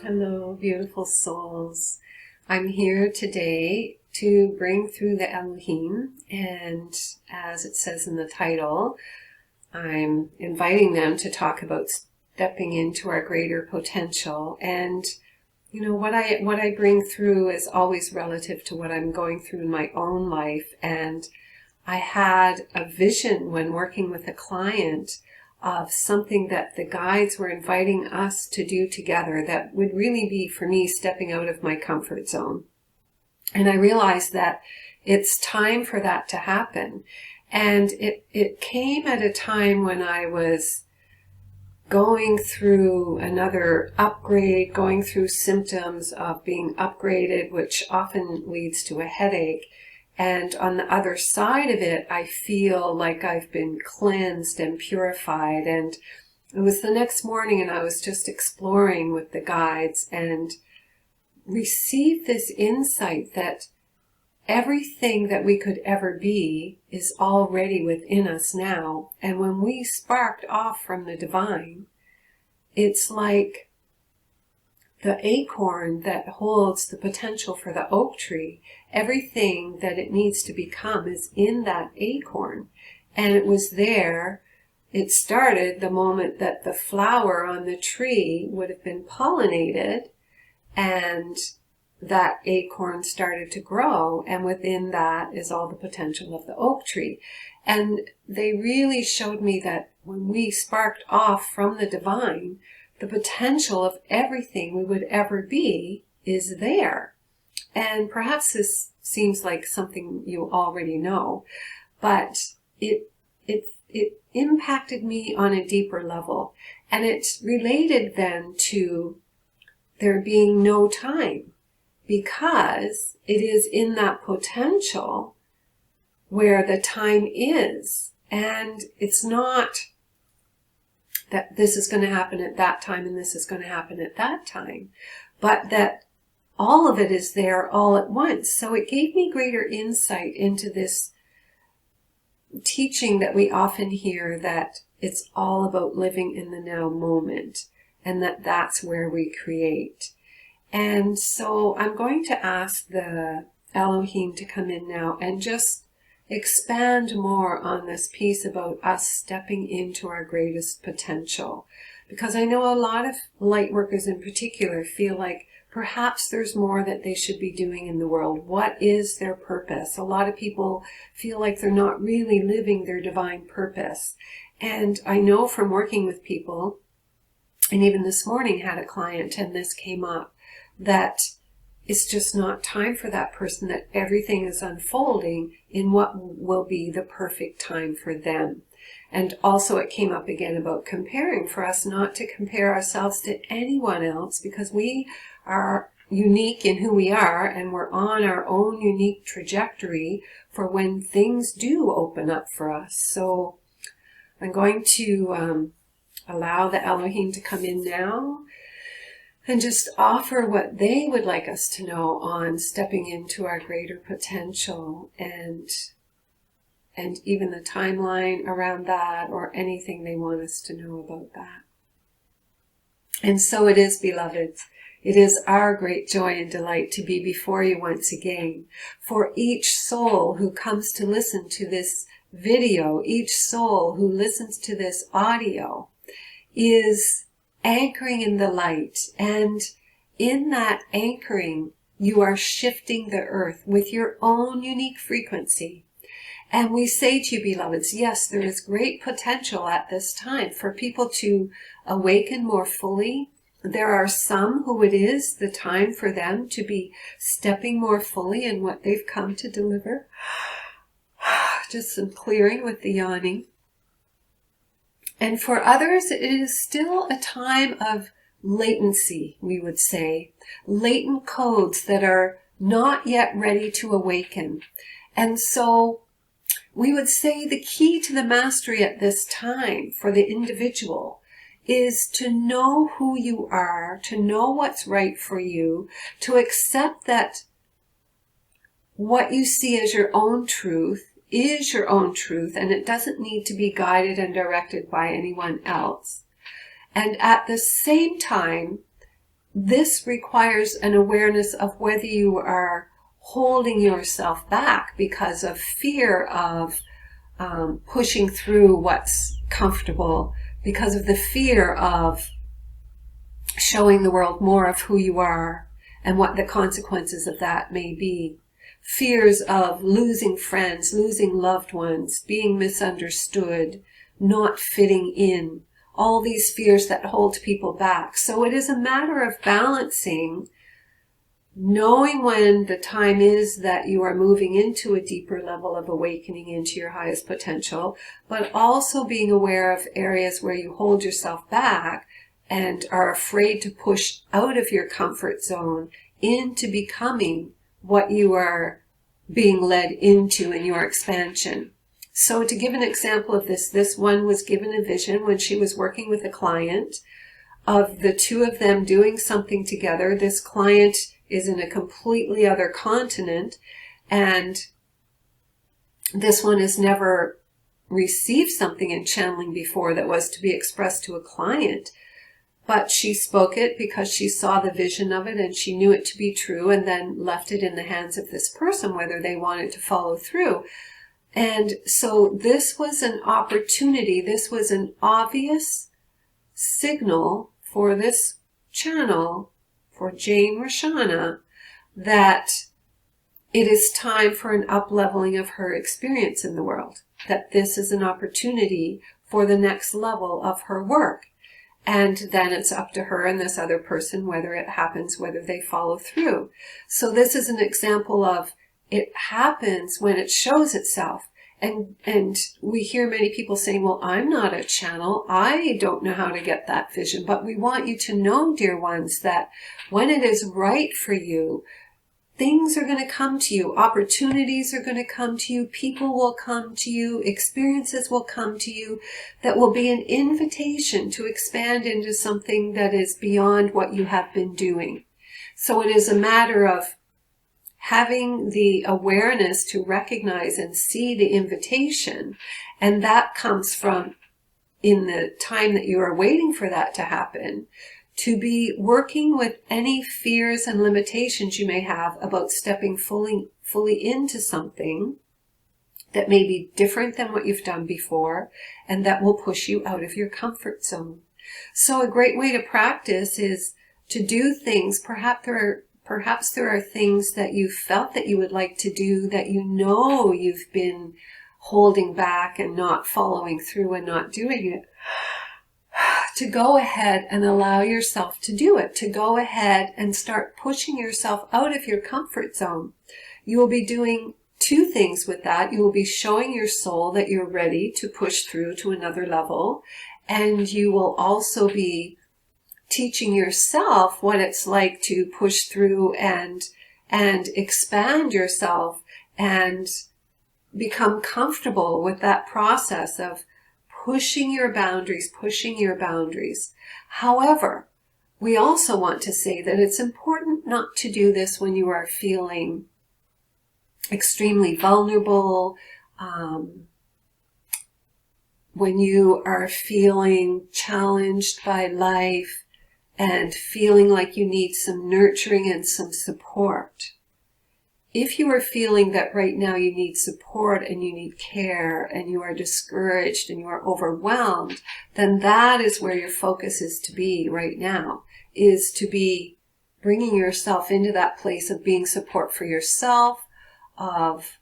Hello, beautiful souls. I'm here today to bring through the Elohim, and as it says in the title, I'm inviting them to talk about stepping into our greater potential. And you know, what I bring through is always relative to what I'm going through in my own life. And I had a vision when working with a client of something that the guides were inviting us to do together that would really be, for me, stepping out of my comfort zone. And I realized that it's time for that to happen. And it came at a time when I was going through another upgrade, going through symptoms of being upgraded, which often leads to a headache. And on the other side of it, I feel like I've been cleansed and purified. And it was the next morning, and I was just exploring with the guides and received this insight that everything that we could ever be is already within us now. And when we sparked off from the divine, it's like the acorn that holds the potential for the oak tree. Everything that it needs to become is in that acorn. And it was there. It started the moment that the flower on the tree would have been pollinated, and that acorn started to grow, and within that is all the potential of the oak tree. And they really showed me that when we sparked off from the divine, the potential of everything we would ever be is there. And perhaps this seems like something you already know, but it impacted me on a deeper level. And it's related then to there being no time, because it is in that potential where the time is. And it's not that this is going to happen at that time and this is going to happen at that time, but that all of it is there all at once. So it gave me greater insight into this teaching that we often hear, that it's all about living in the now moment, and that that's where we create. And so I'm going to ask the Elohim to come in now and just expand more on this piece about us stepping into our greatest potential. Because I know a lot of light workers in particular feel like perhaps there's more that they should be doing in the world. What is their purpose? A lot of people feel like they're not really living their divine purpose. And I know from working with people, and even this morning had a client and this came up, that it's just not time for that person, that everything is unfolding in what will be the perfect time for them. And also it came up again about comparing, for us not to compare ourselves to anyone else, because we are unique in who we are, and we're on our own unique trajectory for when things do open up for us. So I'm going to allow the Elohim to come in now and just offer what they would like us to know on stepping into our greater potential, and even the timeline around that, or anything they want us to know about that. And so it is, beloveds. It is our great joy and delight to be before you once again. For each soul who comes to listen to this video, each soul who listens to this audio is anchoring in the light. And in that anchoring, you are shifting the earth with your own unique frequency. And we say to you, beloveds, yes, there is great potential at this time for people to awaken more fully. There are some who it is the time for them to be stepping more fully in what they've come to deliver. Just some clearing with the yawning. And for others, it is still a time of latency, we would say. Latent codes that are not yet ready to awaken. And so we would say the key to the mastery at this time for the individual is to know who you are, to know what's right for you, to accept that what you see as your own truth is your own truth, and it doesn't need to be guided and directed by anyone else. And at the same time, this requires an awareness of whether you are holding yourself back because of fear of pushing through what's comfortable, because of the fear of showing the world more of who you are and what the consequences of that may be. Fears of losing friends, losing loved ones, being misunderstood, not fitting in. All these fears that hold people back. So it is a matter of balancing, knowing when the time is that you are moving into a deeper level of awakening into your highest potential, but also being aware of areas where you hold yourself back and are afraid to push out of your comfort zone into becoming what you are being led into in your expansion. So to give an example of this one was given a vision when she was working with a client of the two of them doing something together. This client is in a completely other continent, and this one has never received something in channeling before that was to be expressed to a client. But she spoke it because she saw the vision of it and she knew it to be true, and then left it in the hands of this person, whether they wanted to follow through. And so this was an opportunity, this was an obvious signal for this channel, for Jane Roshana, that it is time for an up-leveling of her experience in the world, that this is an opportunity for the next level of her work. And then it's up to her and this other person whether it happens, whether they follow through. So this is an example of it happens when it shows itself. And we hear many people saying, well, I'm not a channel. I don't know how to get that vision. But we want you to know, dear ones, that when it is right for you, things are going to come to you. Opportunities are going to come to you. People will come to you. Experiences will come to you that will be an invitation to expand into something that is beyond what you have been doing. So it is a matter of having the awareness to recognize and see the invitation. And that comes from, in the time that you are waiting for that to happen, to be working with any fears and limitations you may have about stepping fully into something that may be different than what you've done before, and that will push you out of your comfort zone. So a great way to practice is to do things. Perhaps there are things that you felt that you would like to do that you know you've been holding back and not following through and not doing it. To go ahead and allow yourself to do it, to go ahead and start pushing yourself out of your comfort zone. You will be doing two things with that. You will be showing your soul that you're ready to push through to another level, and you will also be teaching yourself what it's like to push through and expand yourself and become comfortable with that process of pushing your boundaries. However, we also want to say that it's important not to do this when you are feeling extremely vulnerable, when you are feeling challenged by life and feeling like you need some nurturing and some support. If you are feeling that right now you need support and you need care and you are discouraged and you are overwhelmed, then that is where your focus is to be right now, is to be bringing yourself into that place of being support for yourself, of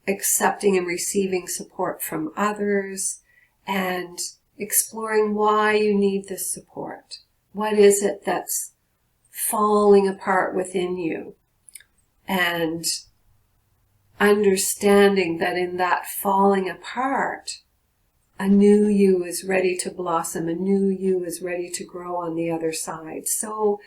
accepting and receiving support from others, and exploring why you need this support. What is it that's falling apart within you? And understanding that in that falling apart, a new you is ready to blossom, a new you is ready to grow on the other side. So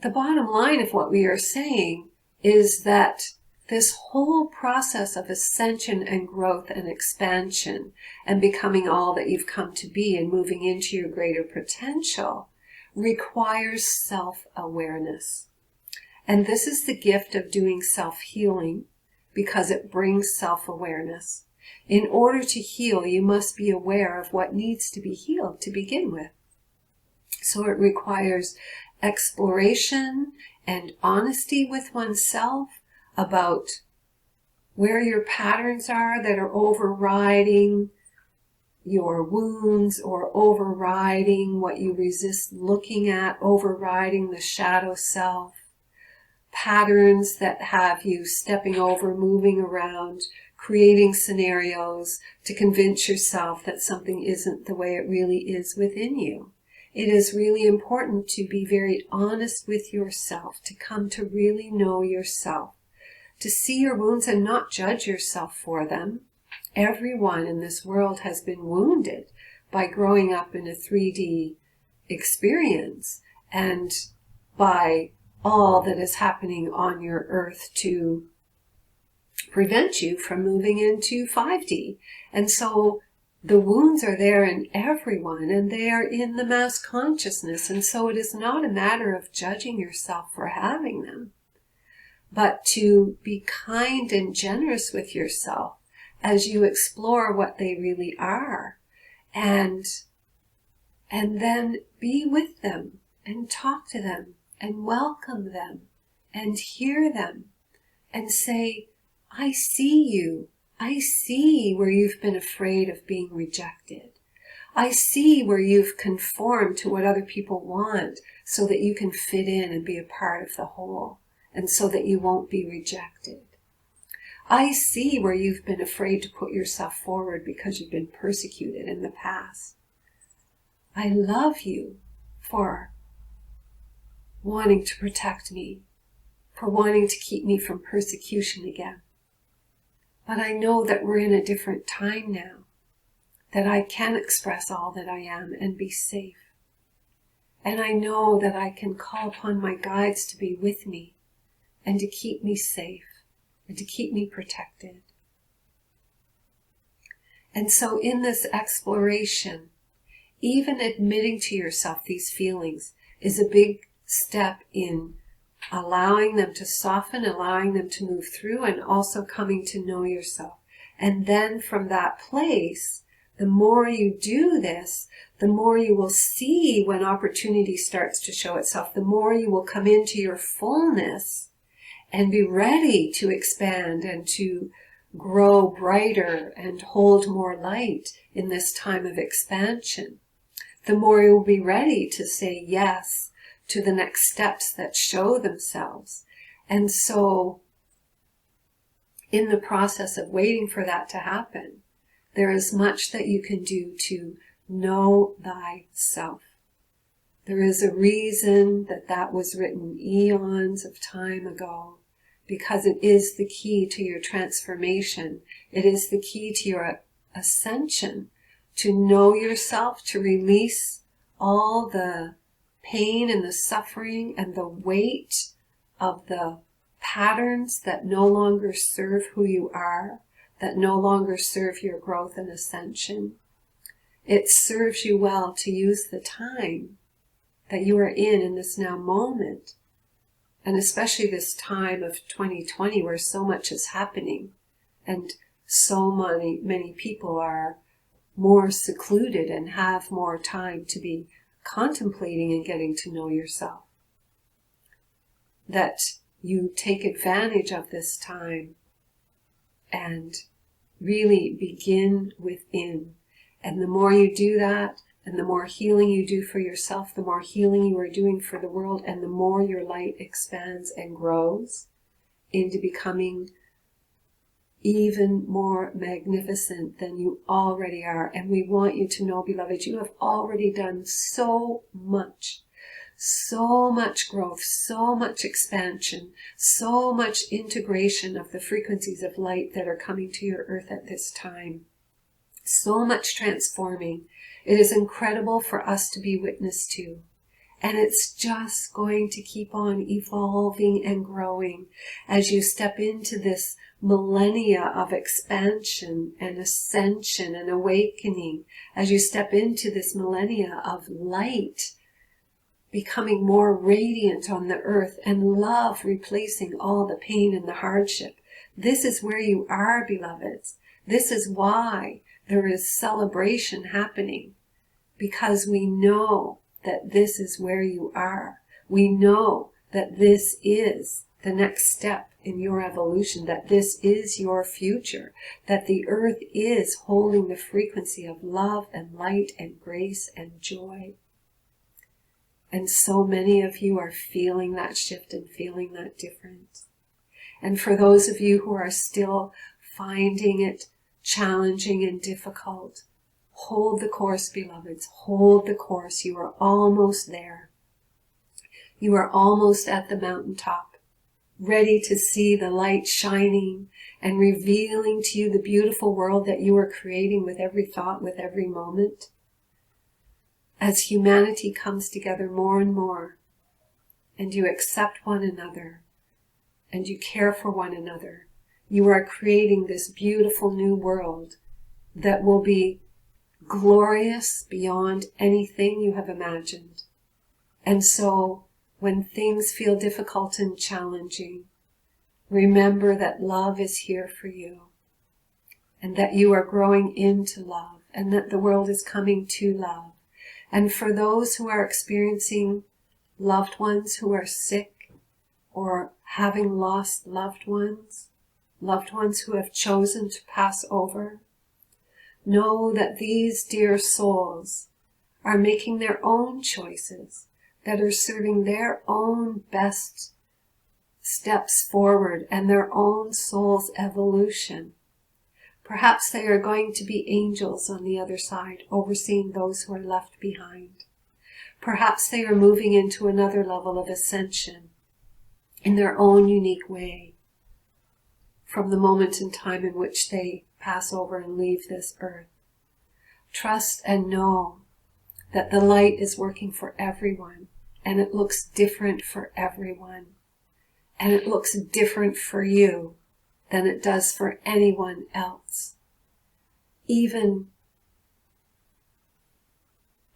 the bottom line of what we are saying is that this whole process of ascension and growth and expansion and becoming all that you've come to be and moving into your greater potential requires self-awareness. And this is the gift of doing self-healing, because it brings self-awareness. In order to heal, you must be aware of what needs to be healed to begin with. So it requires exploration and honesty with oneself about where your patterns are that are overriding your wounds, or overriding what you resist looking at, overriding the shadow self, patterns that have you stepping over, moving around, creating scenarios to convince yourself that something isn't the way it really is within you. It is really important to be very honest with yourself, to come to really know yourself, to see your wounds and not judge yourself for them. Everyone in this world has been wounded by growing up in a 3D experience and by all that is happening on your earth to prevent you from moving into 5D. And so the wounds are there in everyone, and they are in the mass consciousness. And so it is not a matter of judging yourself for having them, but to be kind and generous with yourself as you explore what they really are, and then be with them and talk to them and welcome them and hear them and say, I see you. I see where you've been afraid of being rejected. I see where you've conformed to what other people want so that you can fit in and be a part of the whole, and so that you won't be rejected. I see where you've been afraid to put yourself forward because you've been persecuted in the past. I love you for wanting to protect me, for wanting to keep me from persecution again. But I know that we're in a different time now, that I can express all that I am and be safe. And I know that I can call upon my guides to be with me and to keep me safe and to keep me protected. And so in this exploration, even admitting to yourself these feelings is a big step in allowing them to soften, allowing them to move through, and also coming to know yourself. And then from that place, the more you do this, the more you will see when opportunity starts to show itself, the more you will come into your fullness and be ready to expand and to grow brighter and hold more light in this time of expansion. The more you will be ready to say yes to the next steps that show themselves. And so, in the process of waiting for that to happen, there is much that you can do to know thyself. There is a reason that that was written eons of time ago, because it is the key to your transformation. It is the key to your ascension, to know yourself, to release all the pain and the suffering and the weight of the patterns that no longer serve who you are, that no longer serve your growth and ascension. It serves you well to use the time that you are in this now moment, and especially this time of 2020 where so much is happening and so many people are more secluded and have more time to be contemplating and getting to know yourself. That you take advantage of this time and really begin within. And the more you do that, and the more healing you do for yourself, the more healing you are doing for the world, and the more your light expands and grows into becoming even more magnificent than you already are. And we want you to know, beloved, you have already done so much growth, so much expansion, so much integration of the frequencies of light that are coming to your earth at this time. So much transforming. It is incredible for us to be witness to. And it's just going to keep on evolving and growing as you step into this millennia of expansion and ascension and awakening, as you step into this millennia of light becoming more radiant on the earth and love replacing all the pain and the hardship. This is where you are, beloveds. This is why there is celebration happening, because we know that this is where you are. We know that this is the next step in your evolution, that this is your future, that the earth is holding the frequency of love and light and grace and joy. And so many of you are feeling that shift and feeling that difference. And for those of you who are still finding it challenging and difficult, hold the course, beloveds. Hold the course. You are almost there. You are almost at the mountaintop, ready to see the light shining and revealing to you the beautiful world that you are creating with every thought, with every moment. As humanity comes together more and more, and you accept one another, and you care for one another, you are creating this beautiful new world that will be glorious beyond anything you have imagined. And so, when things feel difficult and challenging, remember that love is here for you, and that you are growing into love, and that the world is coming to love. And for those who are experiencing loved ones who are sick, or having lost loved ones who have chosen to pass over, know that these dear souls are making their own choices that are serving their own best steps forward and their own soul's evolution. Perhaps they are going to be angels on the other side, overseeing those who are left behind. Perhaps they are moving into another level of ascension in their own unique way from the moment in time in which they pass over and leave this earth. Trust and know that the light is working for everyone, and it looks different for everyone. And it looks different for you than it does for anyone else. Even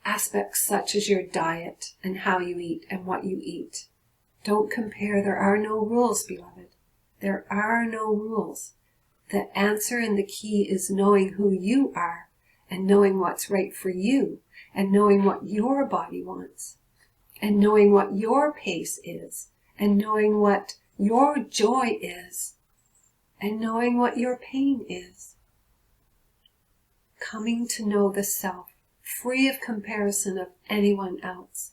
aspects such as your diet and how you eat and what you eat. Don't compare. There are no rules, beloved. There are no rules. The answer and the key is knowing who you are and knowing what's right for you and knowing what your body wants and knowing what your pace is and knowing what your joy is and knowing what your pain is. Coming to know the self, free of comparison of anyone else.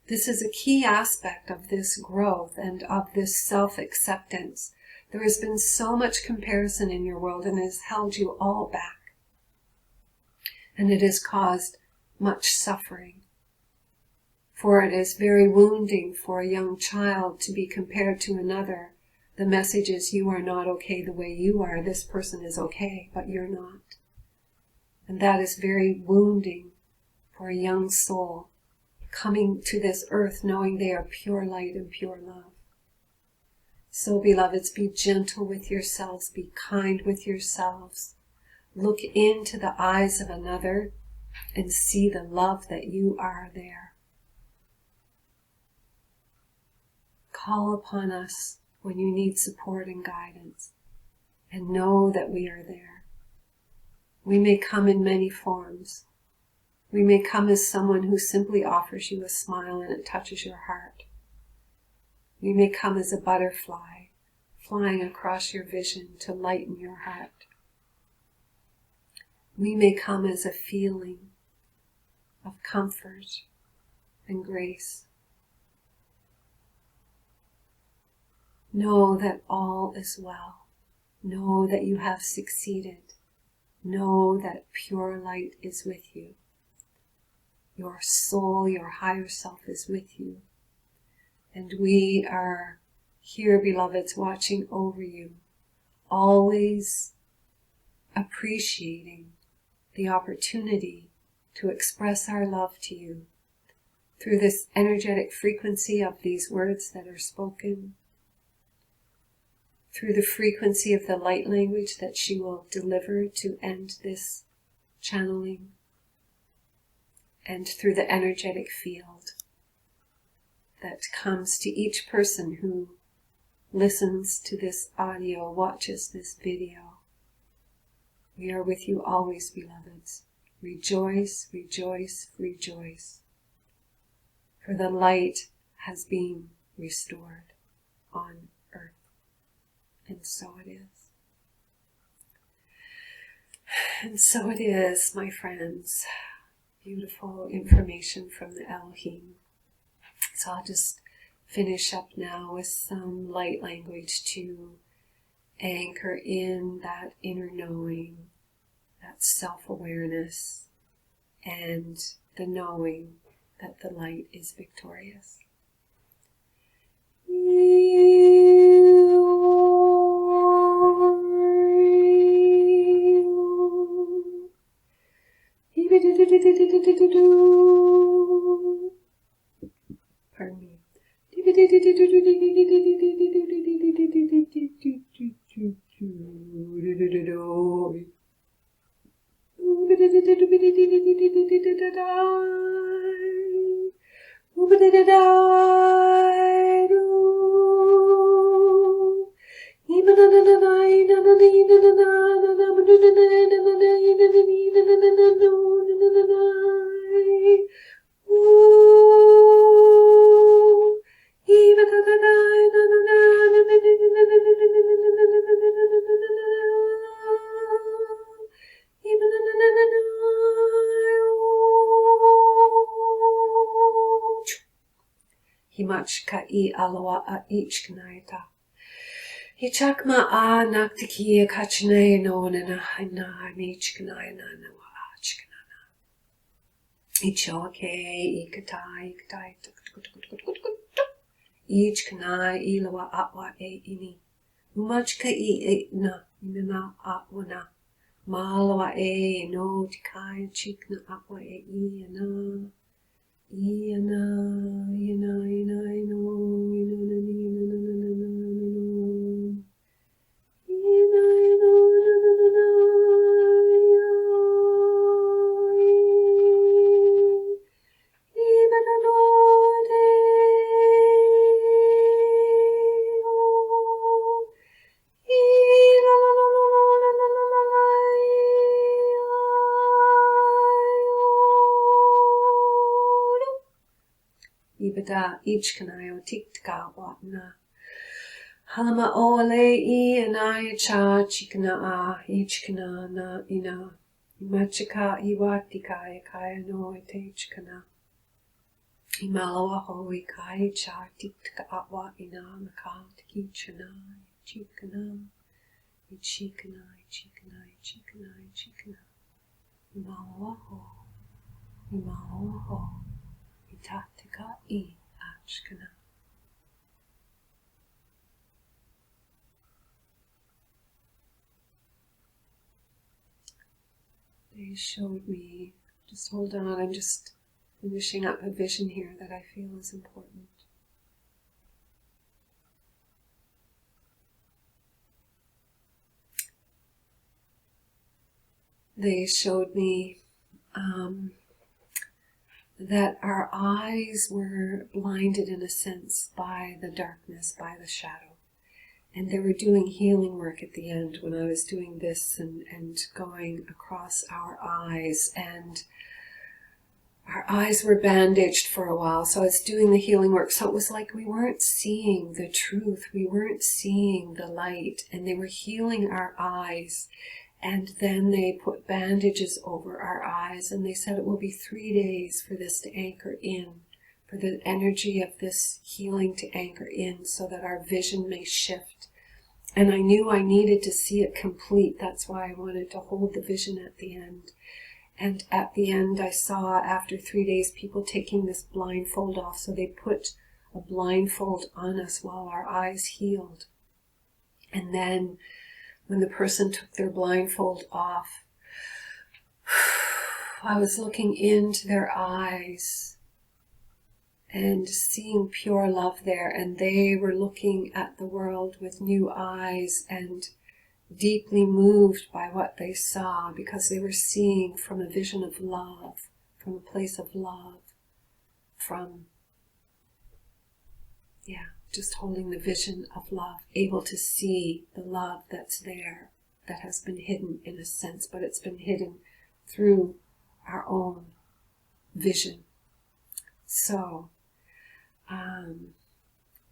This is a key aspect of this growth and of this self-acceptance. There has been so much comparison in your world and it has held you all back. And it has caused much suffering. For it is very wounding for a young child to be compared to another. The message is, you are not okay the way you are. This person is okay, but you're not. And that is very wounding for a young soul coming to this earth knowing they are pure light and pure love. So, beloveds, be gentle with yourselves. Be kind with yourselves. Look into the eyes of another and see the love that you are there. Call upon us when you need support and guidance, and know that we are there. We may come in many forms. We may come as someone who simply offers you a smile and it touches your heart. We may come as a butterfly, flying across your vision to lighten your heart. We may come as a feeling of comfort and grace. Know that all is well. Know that you have succeeded. Know that pure light is with you. Your soul, your higher self is with you. And we are here, beloveds, watching over you, always appreciating the opportunity to express our love to you through this energetic frequency of these words that are spoken, through the frequency of the light language that she will deliver to end this channeling, and through the energetic field that comes to each person who listens to this audio, watches this video. We are with you always, beloveds. Rejoice, rejoice, rejoice. For the light has been restored on earth. And so it is. And so it is, my friends. Beautiful information from the Elohim. So I'll just finish up now with some light language to anchor in that inner knowing, that self-awareness, and the knowing that the light is victorious. Pardon me. Himachka I alawa a each knaita. Hichakma a naktiki kachne no na hina each knaya na wachkana. Ichoke ikatai ikatai each knai ilawa atwa e ini. Umachka I na imina atwana. Malawa e no tikai chikna atwa e iana. Iana, ina, ina, ino, ino, na, ni, na, na, na, na, na, na, no. Ina, ino, na, na, na, na, ya, iba, na, no, de, o, I, la, la, la, la, la, la, la, la, Ibada each kanayo tiktika watna. Halama ole I anaya cha chikana a each kana na ina. Imachika iwatika yakaya no ite chikana. Imalawa hoi kai cha tiktika atwa ina maka tiki chana chikana. Ichikana, ichikana, ichikana, ichikana. Imalawa ho. Imalawa ho. Itatika I achkana. They showed me, just hold on, I'm just finishing up a vision here that I feel is important. They showed me that our eyes were blinded in a sense by the darkness, by the shadow. And they were doing healing work at the end when I was doing this and going across our eyes. And our eyes were bandaged for a while, so I was doing the healing work. So it was like we weren't seeing the truth. We weren't seeing the light. And they were healing our eyes. And then they put bandages over our eyes. And they said it will be 3 days for this to anchor in, for the energy of this healing to anchor in so that our vision may shift. And I knew I needed to see it complete. That's why I wanted to hold the vision at the end. And at the end I saw, after 3 days, people taking this blindfold off. So they put a blindfold on us while our eyes healed. And then when the person took their blindfold off, I was looking into their eyes and seeing pure love there, and they were looking at the world with new eyes and deeply moved by what they saw, because they were seeing from a vision of love, from a place of love, from, just holding the vision of love, able to see the love that's there, that has been hidden in a sense, but it's been hidden through our own vision. So,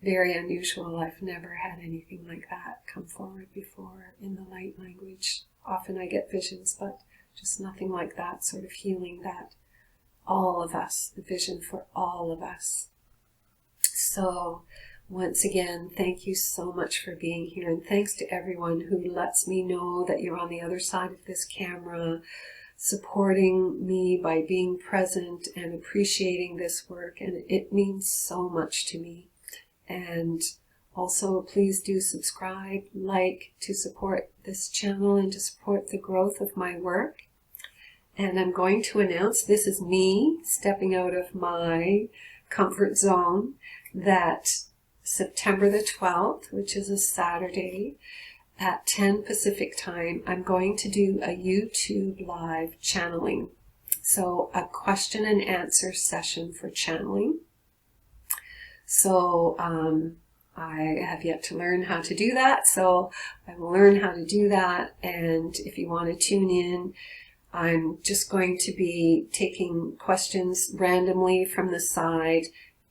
very unusual. I've never had anything like that come forward before in the light language. Often I get visions, but just nothing like that sort of healing that all of us, the vision for all of us. So once again, thank you so much for being here, and thanks to everyone who lets me know that you're on the other side of this camera, supporting me by being present and appreciating this work, and it means so much to me. And also, please do subscribe, like, to support this channel and to support the growth of my work. And I'm going to announce, this is me stepping out of my comfort zone, that September the 12th, which is a Saturday, at 10 Pacific time, I'm going to do a YouTube live channeling. So a question and answer session for channeling. So I have yet to learn how to do that, so I will learn how to do that. And if you want to tune in, I'm just going to be taking questions randomly from the side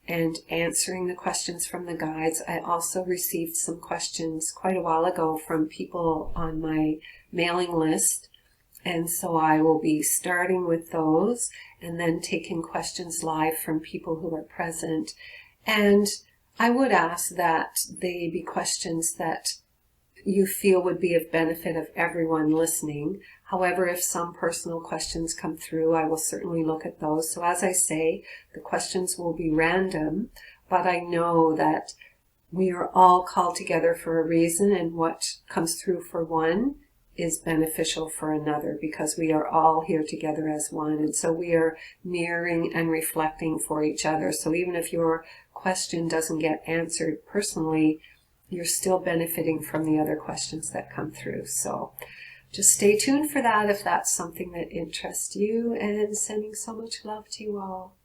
and answering the questions from the guides. I also received some questions quite a while ago from people on my mailing list, and so I will be starting with those and then taking questions live from people who are present. And I would ask that they be questions that you feel would be of benefit of everyone listening. However, if some personal questions come through, I will certainly look at those. So as I say, the questions will be random, but I know that we are all called together for a reason, and what comes through for one is beneficial for another, because we are all here together as one, and so we are mirroring and reflecting for each other. So even if your question doesn't get answered personally, you're still benefiting from the other questions that come through. So just stay tuned for that if that's something that interests you, and sending so much love to you all.